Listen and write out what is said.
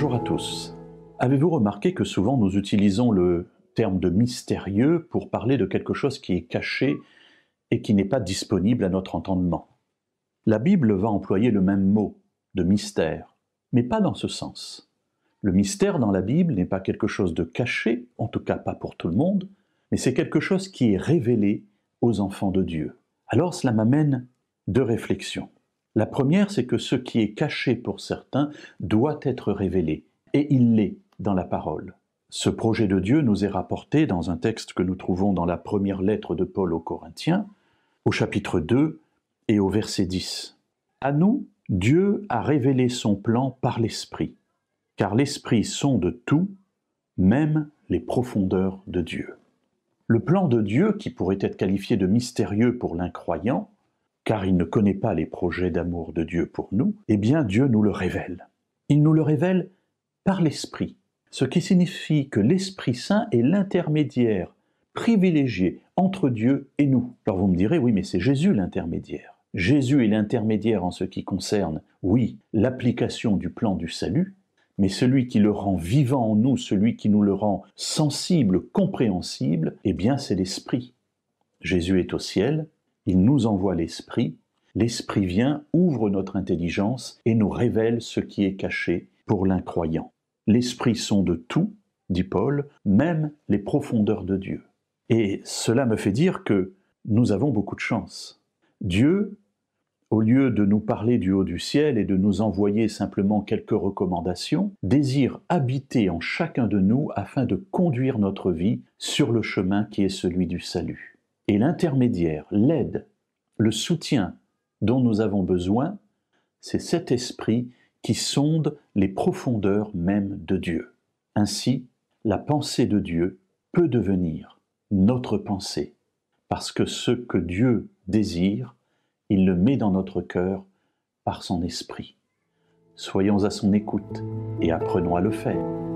Bonjour à tous. Avez-vous remarqué que souvent nous utilisons le terme de mystérieux pour parler de quelque chose qui est caché et qui n'est pas disponible à notre entendement? La Bible va employer le même mot, de mystère, mais pas dans ce sens. Le mystère dans la Bible n'est pas quelque chose de caché, en tout cas pas pour tout le monde, mais c'est quelque chose qui est révélé aux enfants de Dieu. Alors cela m'amène deux réflexions. La première, c'est que ce qui est caché pour certains doit être révélé, et il l'est dans la parole. Ce projet de Dieu nous est rapporté dans un texte que nous trouvons dans la première lettre de Paul aux Corinthiens, au chapitre 2 et au verset 10. À nous, Dieu a révélé son plan par l'Esprit, car l'Esprit sonde tout, même les profondeurs de Dieu. Le plan de Dieu, qui pourrait être qualifié de mystérieux pour l'incroyant, car il ne connaît pas les projets d'amour de Dieu pour nous, eh bien Dieu nous le révèle. Il nous le révèle par l'Esprit, ce qui signifie que l'Esprit Saint est l'intermédiaire privilégié entre Dieu et nous. Alors vous me direz, oui, mais c'est Jésus l'intermédiaire. Jésus est l'intermédiaire en ce qui concerne, oui, l'application du plan du salut, mais celui qui le rend vivant en nous, celui qui nous le rend sensible, compréhensible, eh bien c'est l'Esprit. Jésus est au ciel, il nous envoie l'Esprit vient, ouvre notre intelligence et nous révèle ce qui est caché pour l'incroyant. L'Esprit sonde tout, dit Paul, même les profondeurs de Dieu. Et cela me fait dire que nous avons beaucoup de chance. Dieu, au lieu de nous parler du haut du ciel et de nous envoyer simplement quelques recommandations, désire habiter en chacun de nous afin de conduire notre vie sur le chemin qui est celui du salut. Et l'intermédiaire, l'aide, le soutien dont nous avons besoin, c'est cet esprit qui sonde les profondeurs même de Dieu. Ainsi, la pensée de Dieu peut devenir notre pensée, parce que ce que Dieu désire, il le met dans notre cœur par son esprit. Soyons à son écoute et apprenons à le faire.